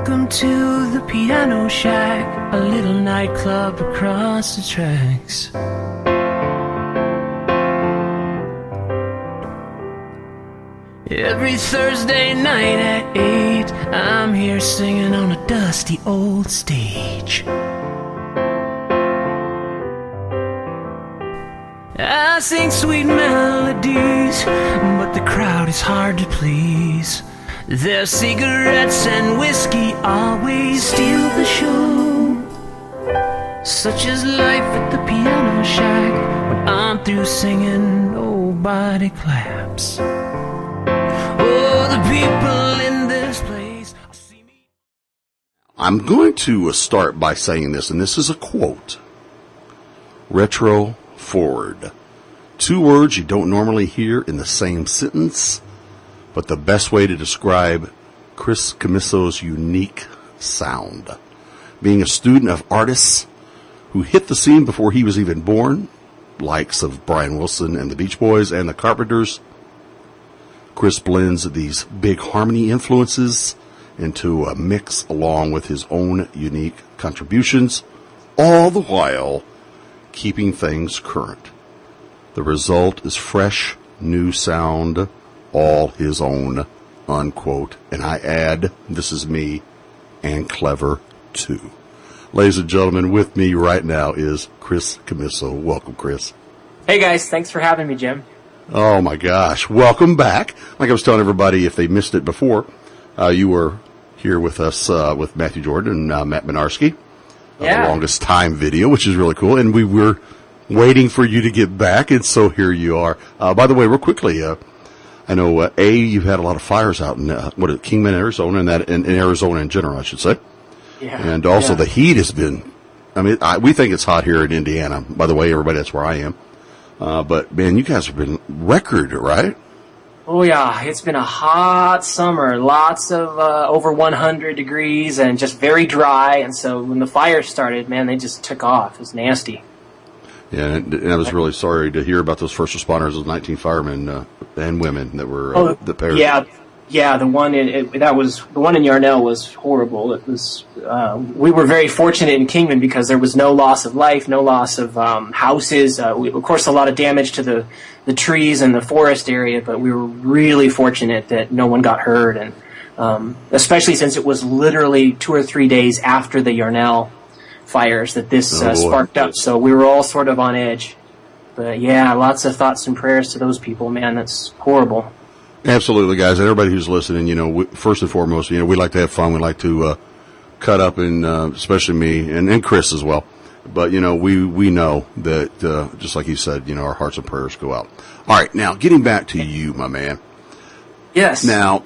Welcome to the Piano Shack, a little nightclub across the tracks. Every Thursday night at 8, I'm here singing on a dusty old stage. I sing sweet melodies, but the crowd is hard to please. Their cigarettes and whiskey always steal the show. Such is life at the Piano Shack. When I'm through singing, nobody claps. Oh, the people in this place see me. I'm going to start by saying this, and this is a quote. Retro forward. Two words you don't normally hear in the same sentence, but the best way to describe Chris Commisso's unique sound. Being a student of artists who hit the scene before he was even born, likes of Brian Wilson and the Beach Boys and the Carpenters, Chris blends these big harmony influences into a mix along with his own unique contributions, all the while keeping things current. The result is fresh, new sound, all his own, unquote. And I add, this is me, and clever too. Ladies and gentlemen, with me right now is Chris Commisso. Welcome, Chris. Hey guys, thanks for having me, Jim. Oh my gosh, welcome back. Like I was telling everybody, if they missed it before, you were here with us with Matthew Jordan and Matt Minarski. The longest time video, which is really cool. And we were waiting for you to get back, and so here you are. By the way, real quickly, I know you've had a lot of fires out in Kingman, Arizona, and that in Arizona in general, I should say. Yeah. And also the heat has been. I mean, we think it's hot here in Indiana. By the way, everybody, that's where I am. But man, you guys have been record, right? Oh yeah, it's been a hot summer. Lots of over 100 degrees and just very dry. And so when the fire started, man, they just took off. It was nasty. Yeah, and I was really sorry to hear about those first responders, those 19 firemen and women that were the perished. Yeah, the one in Yarnell was horrible. It was we were very fortunate in Kingman because there was no loss of life, no loss of houses. Of course, a lot of damage to the trees and the forest area, but we were really fortunate that no one got hurt, and especially since it was literally 2 or 3 days after the Yarnell fires that this sparked up. So we were all sort of on edge. But yeah, lots of thoughts and prayers to those people, man. That's horrible. Absolutely, guys. And everybody who's listening, first and foremost, we like to have fun. We like to cut up, and especially me and Chris as well. But, we know that, just like you said, our hearts and prayers go out. All right, now, getting back to you, my man. Yes. Now,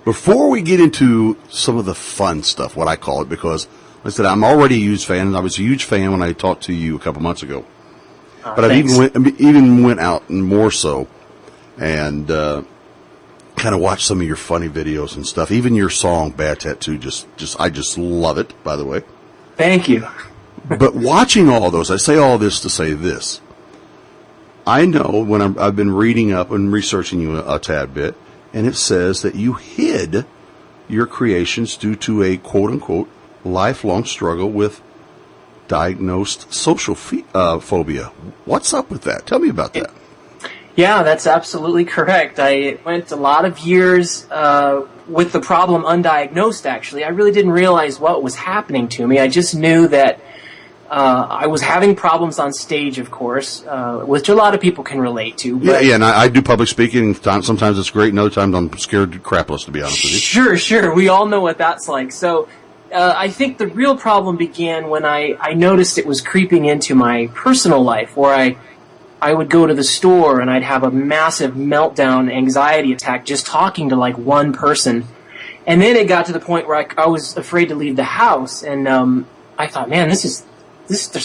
before we get into some of the fun stuff, what I call it, because like I said, I'm already a huge fan, and I was a huge fan when I talked to you a couple months ago. But I even went out and more so and kind of watched some of your funny videos and stuff. Even your song "Bad Tattoo," I just love it. By the way, thank you. But watching all those, I say all this to say this: I know when I've been reading up and researching you a tad bit, and it says that you hid your creations due to a quote unquote lifelong struggle with diagnosed social phobia. What's up with that? Tell me about that. Yeah, that's absolutely correct. I went a lot of years with the problem undiagnosed, actually. I really didn't realize what was happening to me. I just knew that I was having problems on stage, of course, which a lot of people can relate to. But and I do public speaking. Sometimes it's great, and other times I'm scared crapless, to be honest with you. Sure. We all know what that's like. So I think the real problem began when I noticed it was creeping into my personal life, where I would go to the store and I'd have a massive meltdown, anxiety attack just talking to like one person. And then it got to the point where I was afraid to leave the house. And I thought, man, there's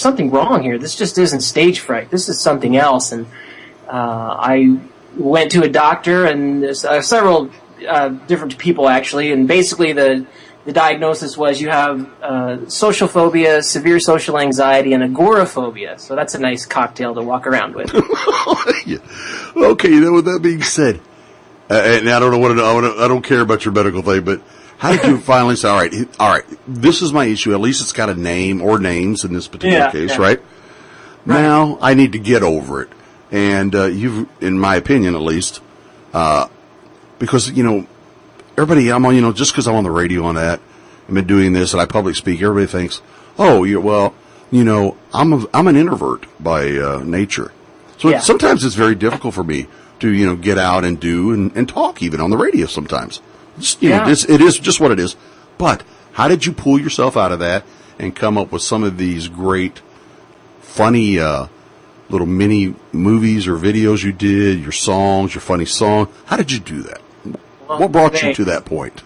something wrong here. This just isn't stage fright. This is something else. And I went to a doctor and several different people, actually. And basically the diagnosis was you have social phobia, severe social anxiety, and agoraphobia. So that's a nice cocktail to walk around with. Yeah. Okay, with that being said, and I don't know I don't care about your medical thing, but How did you finally say, all right, this is my issue. At least it's got a name or names in this particular case, right? Now I need to get over it. And you've, in my opinion at least, because, everybody, I'm on, just because I'm on the radio on that, I've been doing this and I public speak, everybody thinks, oh, I'm an introvert by nature. So sometimes it's very difficult for me to, get out and do and talk even on the radio sometimes. It is just what it is. But how did you pull yourself out of that and come up with some of these great, funny, little mini movies or videos you did, your songs, your funny song? How did you do that? What brought you to that point?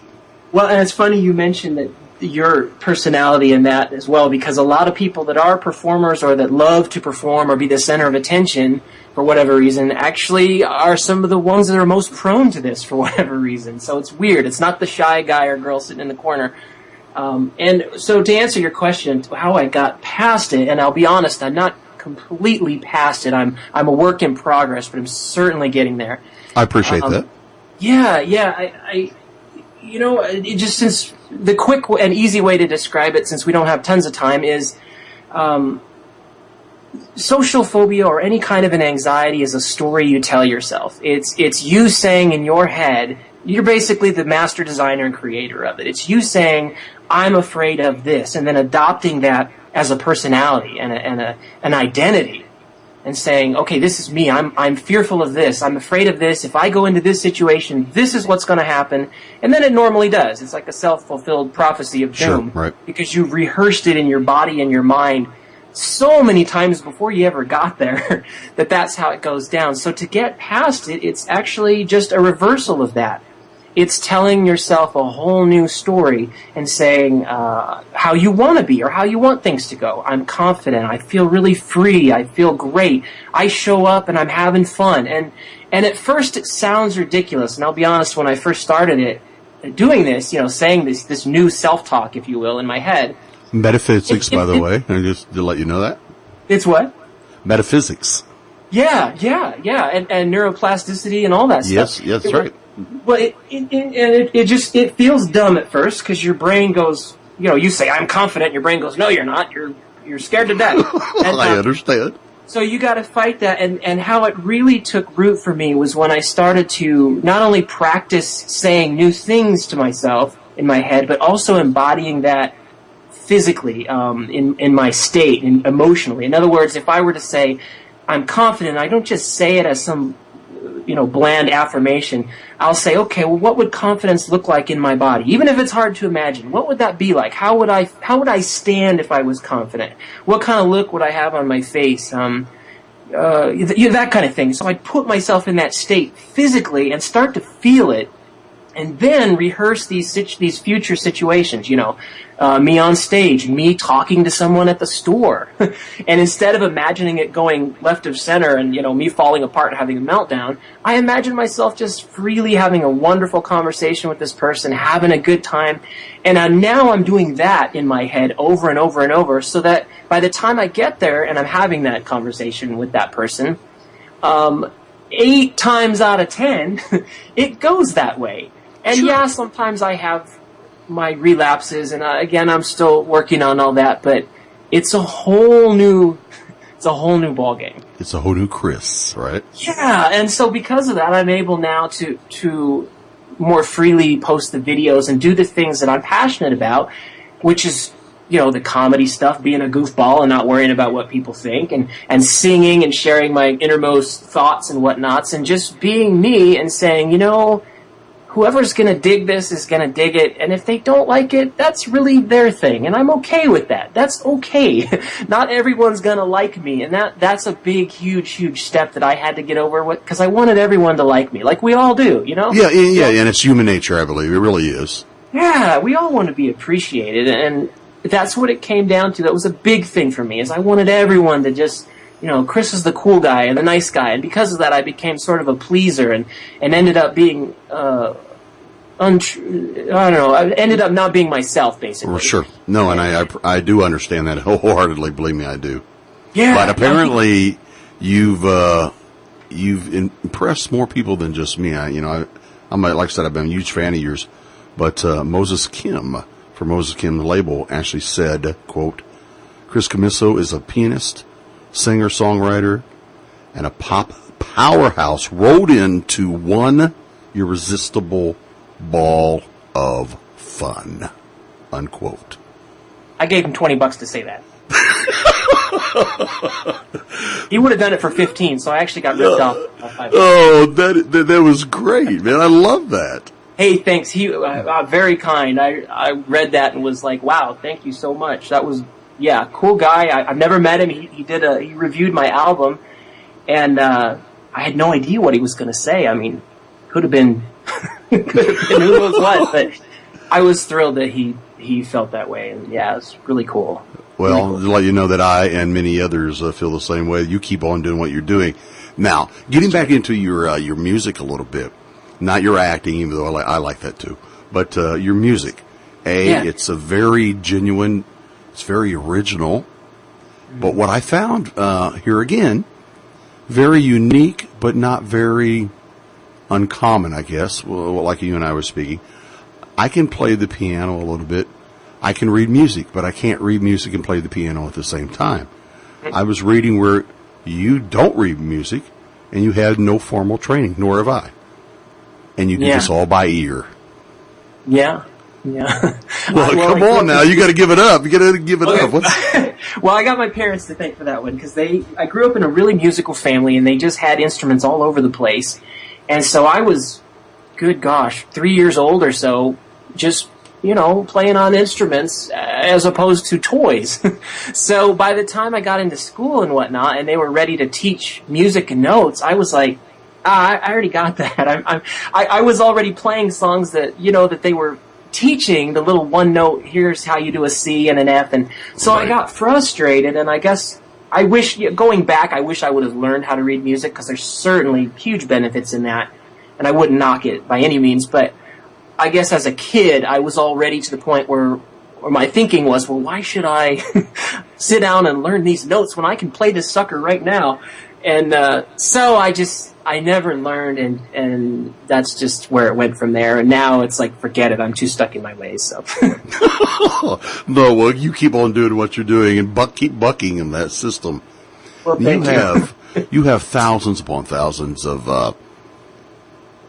Well, and it's funny you mentioned that your personality in that as well, because a lot of people that are performers or that love to perform or be the center of attention for whatever reason actually are some of the ones that are most prone to this for whatever reason. So it's weird. It's not the shy guy or girl sitting in the corner. And so to answer your question, how I got past it, and I'll be honest, I'm not completely past it. I'm a work in progress, but I'm certainly getting there. I appreciate that. Yeah. It just, since the quick and easy way to describe it, since we don't have tons of time, is social phobia or any kind of an anxiety is a story you tell yourself. It's you saying in your head, you're basically the master designer and creator of it. It's you saying, I'm afraid of this, and then adopting that as a personality and an identity. And saying, okay, this is me. I'm fearful of this. I'm afraid of this. If I go into this situation, this is what's going to happen. And then it normally does. It's like a self-fulfilled prophecy of doom. Sure, right. Because you rehearsed it in your body and your mind so many times before you ever got there that's how it goes down. So to get past it, it's actually just a reversal of that. It's telling yourself a whole new story and saying how you want to be or how you want things to go. I'm confident. I feel really free. I feel great. I show up and I'm having fun. And at first it sounds ridiculous. And I'll be honest, when I first started doing this, saying this new self-talk, if you will, in my head. Metaphysics, by the way. Just to let you know that. It's what? Metaphysics. Yeah. And neuroplasticity and all that stuff. Yes, that's right. But it feels dumb at first because your brain goes, you say I'm confident, your brain goes, no, you're not. You're scared to death. And, I understand. So you got to fight that, and how it really took root for me was when I started to not only practice saying new things to myself in my head, but also embodying that physically in my state and emotionally. In other words, if I were to say I'm confident, I don't just say it as some bland affirmation. I'll say, okay, well, what would confidence look like in my body? Even if it's hard to imagine, what would that be like? How would I stand if I was confident? What kind of look would I have on my face? That kind of thing. So I'd put myself in that state physically and start to feel it, and then rehearse these future situations, me on stage, me talking to someone at the store. And instead of imagining it going left of center and, me falling apart and having a meltdown, I imagine myself just freely having a wonderful conversation with this person, having a good time. And now I'm doing that in my head over and over and over, so that by the time I get there and I'm having that conversation with that person, 8 times out of 10, it goes that way. And Sure. Sometimes I have my relapses, and again, I'm still working on all that. But it's a whole new ballgame. It's a whole new Chris, right? Yeah, and so because of that, I'm able now to more freely post the videos and do the things that I'm passionate about, which is the comedy stuff, being a goofball and not worrying about what people think, and singing and sharing my innermost thoughts and whatnots, and just being me and saying, whoever's going to dig this is going to dig it, and if they don't like it, that's really their thing, and I'm okay with that. That's okay. Not everyone's going to like me, and that's a big, huge step that I had to get over with, because I wanted everyone to like me, like we all do, Yeah, and it's human nature, I believe. It really is. Yeah, we all want to be appreciated, and that's what it came down to. That was a big thing for me, is I wanted everyone to just... Chris is the cool guy and the nice guy, and because of that, I became sort of a pleaser and ended up being I ended up not being myself, basically. Well, sure. No, and I do understand that wholeheartedly. Believe me, I do. Yeah. But apparently, you've impressed more people than just me. I'm like I said, I've been a huge fan of yours, But Moses Kim, from Moses Kim, the label, actually said, quote, Chris Commisso is a pianist, singer, songwriter, and a pop powerhouse rolled into one irresistible ball of fun, unquote. I gave him $20 to say that. He would have done it for 15, so I actually got ripped off. Oh, that was great, man. I love that. Hey, thanks. He very kind. I read that and was like, wow, thank you so much. That was, cool guy. I've never met him. He reviewed my album, and I had no idea what he was going to say. I mean, could have been who knows what, but I was thrilled that he felt that way, and it's really cool. Well, to let you know that I and many others feel the same way. You keep on doing what you're doing. Now, getting back into your music a little bit, not your acting, even though I like that too, but your music. It's a very genuine, it's very original. But what I found here again, very unique, but not very uncommon, I guess. Well, like you and I were speaking, I can play the piano a little bit. I can read music, but I can't read music and play the piano at the same time. I was reading where you don't read music, and you had no formal training, nor have I. And you do this all by ear. Yeah. Well, come on now. You got to give it up. You got to give it up. Well, I got my parents to thank for that one, because I grew up in a really musical family, and they just had instruments all over the place. And so I was, good gosh, 3 years old or so, just playing on instruments as opposed to toys. So by the time I got into school and whatnot, and they were ready to teach music and notes, I was like, I already got that. I was already playing songs that, that they were teaching, the little one note, here's how you do a C and an F. And so I got frustrated, and I guess going back, I wish I would have learned how to read music, because there's certainly huge benefits in that, and I wouldn't knock it by any means, but I guess as a kid, I was already to the point where my thinking was, well, why should I sit down and learn these notes when I can play this sucker right now? And so I never learned, and that's just where it went from there. And now it's like, forget it, I'm too stuck in my ways. So No, well, you keep on doing what you're doing and keep bucking in that system. Well, you have thousands upon thousands of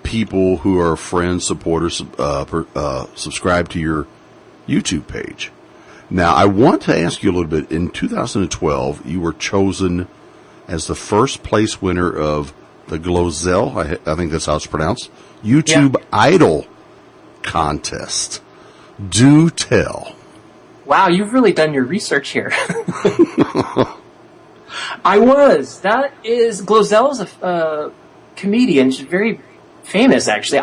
people who are friends, supporters, subscribe to your YouTube page. Now, I want to ask you a little bit. In 2012, you were chosen as the first place winner of the Glozell, I think that's how it's pronounced, YouTube Idol contest. Do tell. Wow, you've really done your research here. I was. That is, Glozell's a comedian. She's very famous, actually.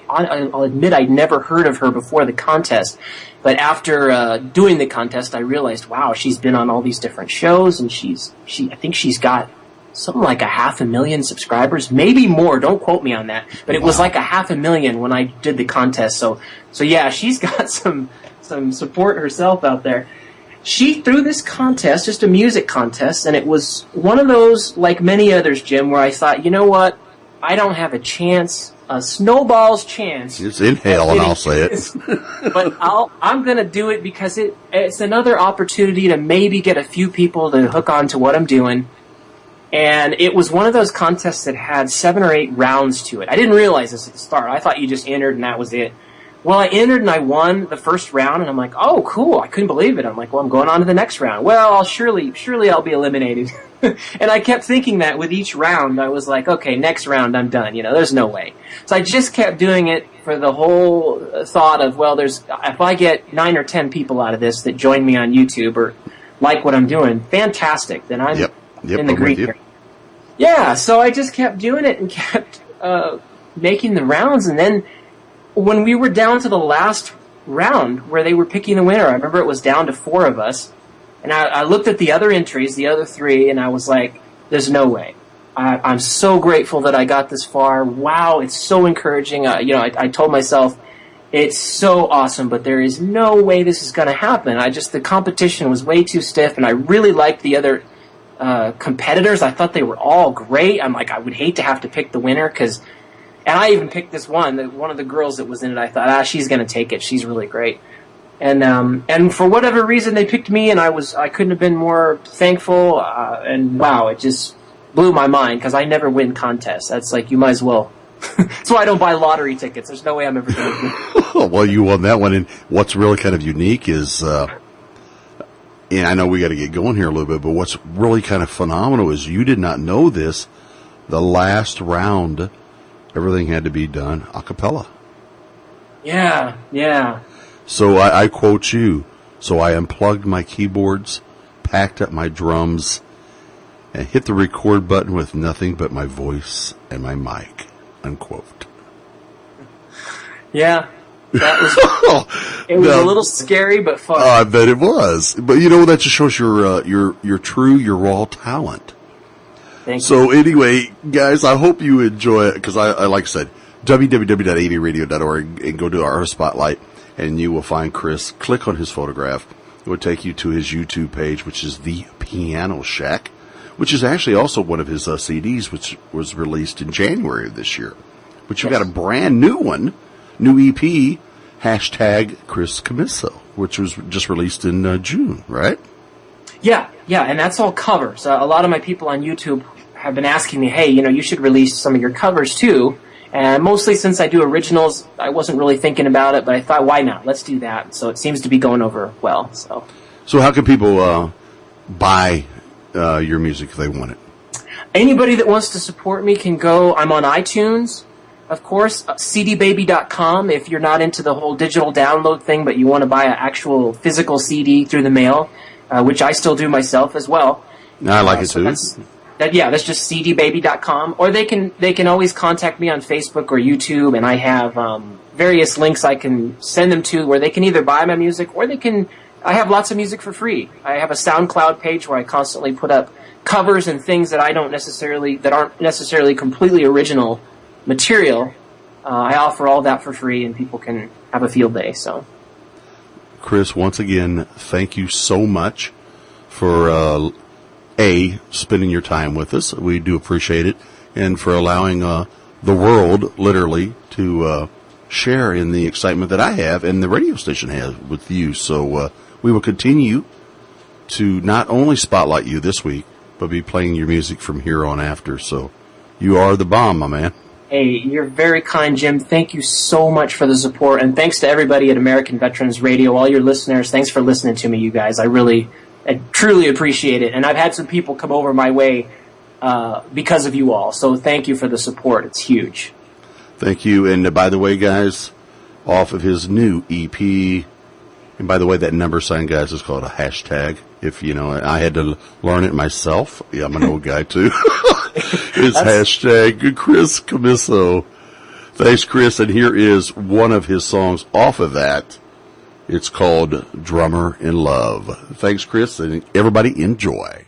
I'll admit I'd never heard of her before the contest, but after doing the contest, I realized, wow, she's been on all these different shows, and I think she's got something like 500,000 subscribers, maybe more. Don't quote me on that, but it was like 500,000 when I did the contest. So yeah, she's got some support herself out there. She threw this contest, just a music contest, and it was one of those, like many others, Jim, where I thought, you know what? I don't have a chance, a snowball's chance. It's in hell, and I'll say it. But I'm going to do it because it's another opportunity to maybe get a few people to hook on to what I'm doing. And it was one of those contests that had 7 or 8 rounds to it. I didn't realize this at the start. I thought you just entered and that was it. Well, I entered and I won the first round, and I'm like, oh, cool. I couldn't believe it. I'm like, well, I'm going on to the next round. Well, surely I'll be eliminated. And I kept thinking that with each round. I was like, okay, next round, I'm done. There's no way. So I just kept doing it for the whole thought of, well, if I get 9 or 10 people out of this that join me on YouTube or like what I'm doing, fantastic. Then I'm in the green here. Yeah, so I just kept doing it and kept making the rounds, and then when we were down to the last round where they were picking the winner, I remember it was down to 4 of us, and I looked at the other entries, the other 3, and I was like, there's no way. I'm so grateful that I got this far. Wow, it's so encouraging. I told myself, it's so awesome, but there is no way this is going to happen. The competition was way too stiff, and I really liked the other competitors. I thought they were all great. I'm like, I would hate to have to pick the winner, because And I even picked this one of the girls that was in it. I thought, she's going to take it. She's really great. And for whatever reason, they picked me, and I couldn't have been more thankful. And wow, it just blew my mind because I never win contests. That's like, you might as well. That's why I don't buy lottery tickets. There's no way I'm ever going to win. Well, you won that one. And what's really kind of unique is, and I know we got to get going here a little bit, but what's really kind of phenomenal is you did not know this. The last round, everything had to be done a cappella. Yeah. So I quote you. So I unplugged my keyboards, packed up my drums, and hit the record button with nothing but my voice and my mic. Unquote. Yeah. That was, it was a little scary, but fun. I bet it was. But that just shows your true, your raw talent. Thank you. So anyway, guys, I hope you enjoy it because I like I said, www.avradio.org and go to our spotlight and you will find Chris. Click on his photograph. It will take you to his YouTube page, which is The Piano Shack, which is actually also one of his CDs, which was released in January of this year. But you've got a brand new one, new EP, hashtag Chris Commisso, which was just released in June, right? Yeah, and that's all covers. A lot of my people on YouTube have been asking me, hey, you should release some of your covers too. And mostly since I do originals, I wasn't really thinking about it, but I thought, why not? Let's do that. So it seems to be going over well. So how can people buy your music if they want it? Anybody that wants to support me can go. I'm on iTunes, of course, cdbaby.com if you're not into the whole digital download thing, but you want to buy an actual physical CD through the mail, which I still do myself as well. I like it too. That's just cdbaby.com. Or they can always contact me on Facebook or YouTube, and I have various links I can send them to where they can either buy my music or I have lots of music for free. I have a SoundCloud page where I constantly put up covers and things that aren't necessarily completely original material. I offer all that for free, and people can have a field day. So, Chris, once again, thank you so much for spending your time with us. We do appreciate it, and for allowing the world, literally, to share in the excitement that I have and the radio station has with you. So we will continue to not only spotlight you this week, but be playing your music from here on after. So you are the bomb, my man. Hey, you're very kind, Jim. Thank you so much for the support, and thanks to everybody at American Veterans Radio, all your listeners. Thanks for listening to me, you guys. I truly appreciate it, and I've had some people come over my way because of you all. So thank you for the support. It's huge. Thank you. And by the way, guys, off of his new EP, and by the way, that number sign, guys, is called a hashtag. If I had to learn it myself. Yeah, I'm an old guy too. It's hashtag Chris Commisso. Thanks, Chris. And here is one of his songs off of that. It's called Drummer in Love. Thanks, Chris, and everybody enjoy.